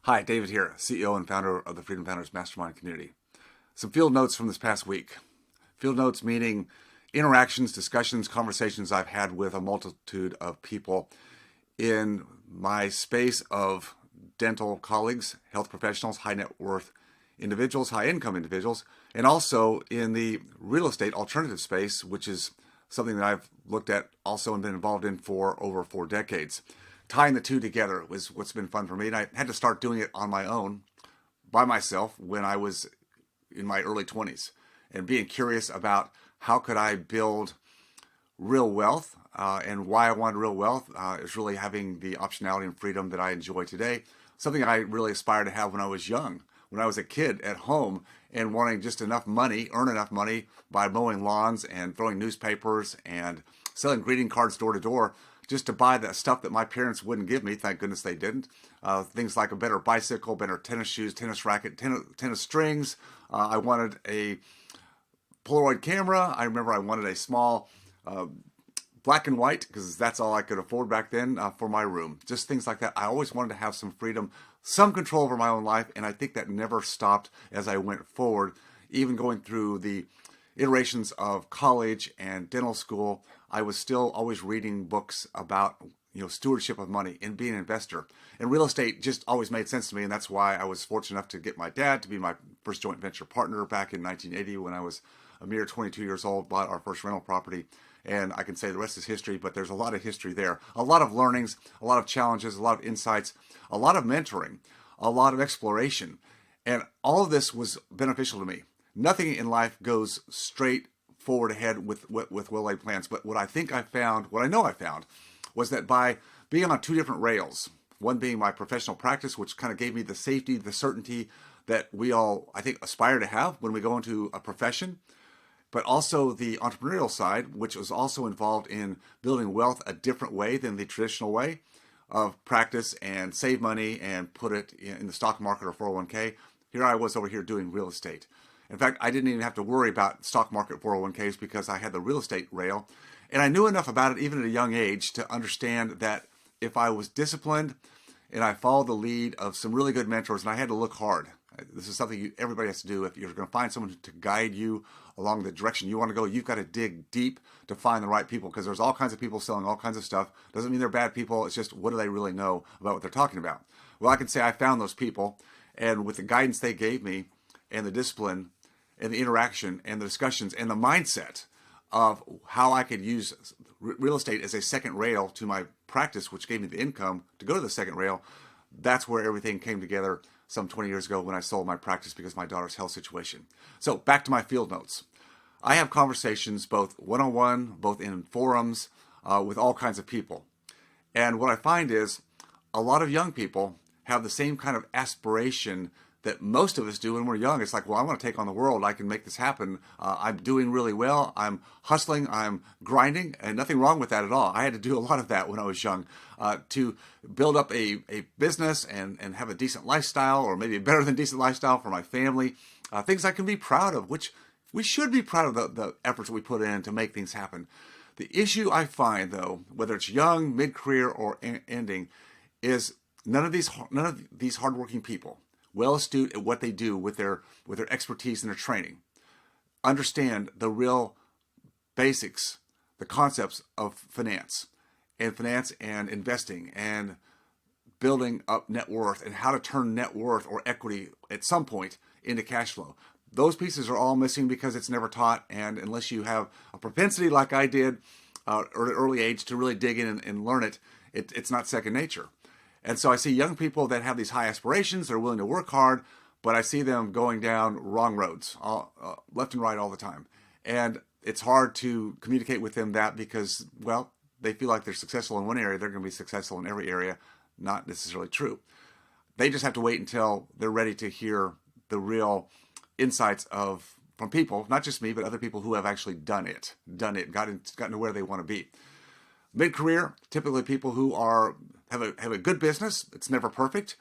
Hi, David here, CEO and founder of the Freedom Founders Mastermind community. Some field notes from this past week. Field notes meaning interactions, discussions, conversations I've had with a multitude of people in my space of dental colleagues, health professionals, high net worth individuals, high income individuals, and also in the real estate alternative space, which is something that I've looked at also and been involved in for over 4 decades. Tying the two together was what's been fun for me. And I had to start doing it on my own, by myself, when I was in my early 20s, and being curious about how could I build real wealth, and why I wanted real wealth is really having the optionality and freedom that I enjoy today. Something I really aspired to have when I was young, when I was a kid at home and wanting just enough money, earn enough money by mowing lawns and throwing newspapers and selling greeting cards door to door, just to buy that stuff that my parents wouldn't give me. Thank goodness they didn't. Things like a better bicycle, better tennis shoes, tennis racket, tennis strings. I wanted a Polaroid camera. I remember I wanted a small black and white, because that's all I could afford back then, for my room. Just things like that. I always wanted to have some freedom, some control over my own life, and I think that never stopped as I went forward, even going through the iterations of college and dental school. I was still always reading books about stewardship of money and being an investor. And real estate just always made sense to me, and that's why I was fortunate enough to get my dad to be my first joint venture partner back in 1980 when I was a mere 22 years old, bought our first rental property. And I can say the rest is history, but there's a lot of history there. A lot of learnings, a lot of challenges, a lot of insights, a lot of mentoring, a lot of exploration. And all of this was beneficial to me. Nothing in life goes straight forward ahead with well-laid plans. But what I know I found, was that by being on 2 different rails, one being my professional practice, which kind of gave me the safety, the certainty that we all, I think, aspire to have when we go into a profession, but also the entrepreneurial side, which was also involved in building wealth a different way than the traditional way of practice and save money and put it in the stock market or 401k. Here I was over here doing real estate. In fact, I didn't even have to worry about stock market 401ks because I had the real estate rail. And I knew enough about it, even at a young age, to understand that if I was disciplined and I followed the lead of some really good mentors, and I had to look hard. This is something everybody has to do. If you're going to find someone to guide you along the direction you want to go, you've got to dig deep to find the right people, because there's all kinds of people selling all kinds of stuff. Doesn't mean they're bad people. It's just, what do they really know about what they're talking about? Well, I can say I found those people, and with the guidance they gave me and the discipline and the interaction and the discussions and the mindset of how I could use real estate as a second rail to my practice, which gave me the income to go to the second rail, that's where everything came together some 20 years ago when I sold my practice because of my daughter's health situation. So back to my field notes. I have conversations both one-on-one, both in forums, with all kinds of people. And what I find is a lot of young people have the same kind of aspiration that most of us do when we're young. It's like, well, I want to take on the world. I can make this happen. I'm doing really well. I'm hustling. I'm grinding, and nothing wrong with that at all. I had to do a lot of that when I was young to build up a business and have a decent lifestyle, or maybe a better than decent lifestyle for my family. Things I can be proud of, which we should be proud of the efforts that we put in to make things happen. The issue I find, though, whether it's young, mid-career, or ending, is none of these hardworking people, well astute at what they do with their expertise and their training, understand the real basics, the concepts of finance and investing and building up net worth, and how to turn net worth or equity at some point into cash flow. Those pieces are all missing because it's never taught, and unless you have a propensity like I did at an early age to really dig in and learn it, it's not second nature. And so I see young people that have these high aspirations, they're willing to work hard, but I see them going down wrong roads, left and right all the time. And it's hard to communicate with them that because, well, they feel like they're successful in one area, they're going to be successful in every area. Not necessarily true. They just have to wait until they're ready to hear the real insights from people, not just me, but other people who have actually done it, gotten to where they want to be. Mid-career, typically people who have a good business. It's never perfect.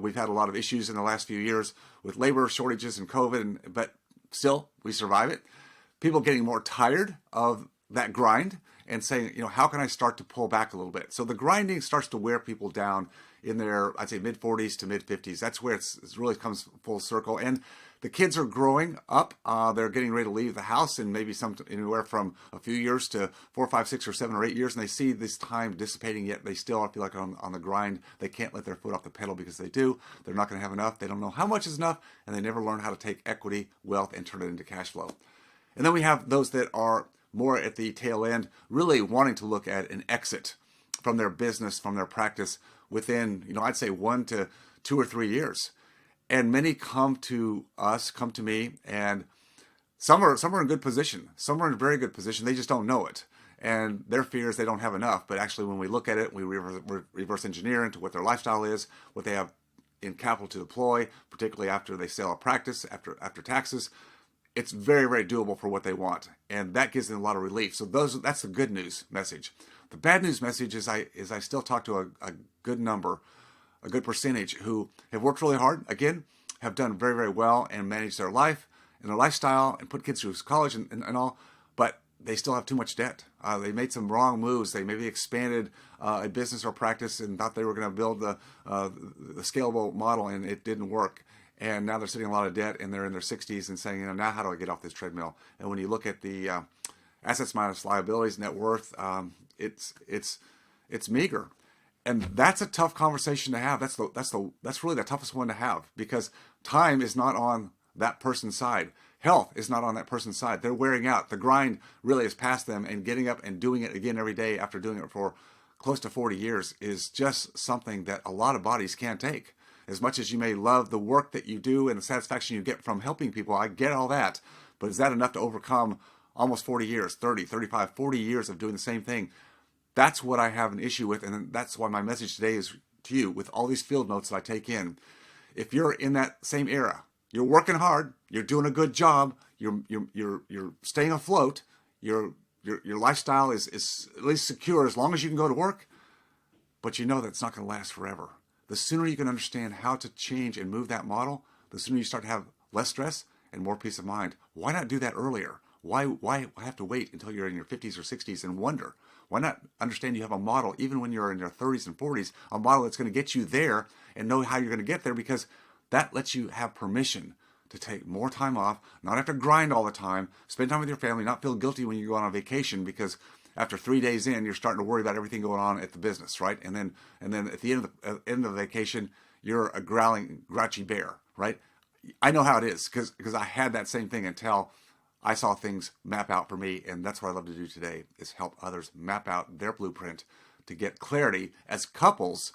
We've had a lot of issues in the last few years with labor shortages and COVID, but still we survive it. People getting more tired of that grind and saying, how can I start to pull back a little bit? So the grinding starts to wear people down in their, I'd say, mid 40s to mid 50s. That's where it really comes full circle. And the kids are growing up. They're getting ready to leave the house in maybe anywhere from a few years to 4, 5, 6, or 7 or 8 years. And they see this time dissipating, yet they still feel like on the grind. They can't let their foot off the pedal because they do. They're not going to have enough. They don't know how much is enough. And they never learn how to take equity, wealth, and turn it into cash flow. And then we have those that are more at the tail end, really wanting to look at an exit from their business, from their practice within, I'd say 1 to 2 or 3 years. And many come to us, come to me, and some are in good position. Some are in a very good position. They just don't know it. And their fear is they don't have enough. But actually, when we look at it, we reverse engineer into what their lifestyle is, what they have in capital to deploy, particularly after they sell a practice, after taxes. It's very, very doable for what they want. And that gives them a lot of relief. So that's the good news message. The bad news message is I still talk to a good number, a good percentage who have worked really hard, again, have done very, very well and managed their life and their lifestyle and put kids through college and all, but they still have too much debt. They made some wrong moves. They maybe expanded a business or practice and thought they were going to build the scalable model, and it didn't work. And now they're sitting in a lot of debt, and they're in their 60s and saying, now how do I get off this treadmill? And when you look at the assets minus liabilities, net worth, it's meager. And that's a tough conversation to have. That's really the toughest one to have, because time is not on that person's side. Health is not on that person's side. They're wearing out. The grind really has passed them, and getting up and doing it again every day after doing it for close to 40 years is just something that a lot of bodies can't take. As much as you may love the work that you do and the satisfaction you get from helping people, I get all that. But is that enough to overcome almost 40 years, 30, 35, 40 years of doing the same thing? That's what I have an issue with, and that's why my message today is to you with all these field notes that I take in. If you're in that same era, you're working hard, you're doing a good job, you're staying afloat, your lifestyle is at least secure as long as you can go to work, but you know that's not going to last forever. The sooner you can understand how to change and move that model, the sooner you start to have less stress and more peace of mind. Why not do that earlier? Why have to wait until you're in your 50s or 60s and wonder? Why not understand you have a model, even when you're in your 30s and 40s, a model that's going to get you there and know how you're going to get there, because that lets you have permission to take more time off, not have to grind all the time, spend time with your family, not feel guilty when you go on a vacation, because after 3 days in, you're starting to worry about everything going on at the business, right? And then at the end of the vacation, you're a growling, grouchy bear, right? I know how it is, because I had that same thing until I saw things map out for me, and that's what I love to do today, is help others map out their blueprint to get clarity as couples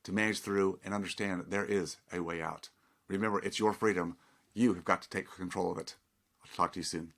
to manage through and understand that there is a way out. Remember, it's your freedom. You have got to take control of it. I'll talk to you soon.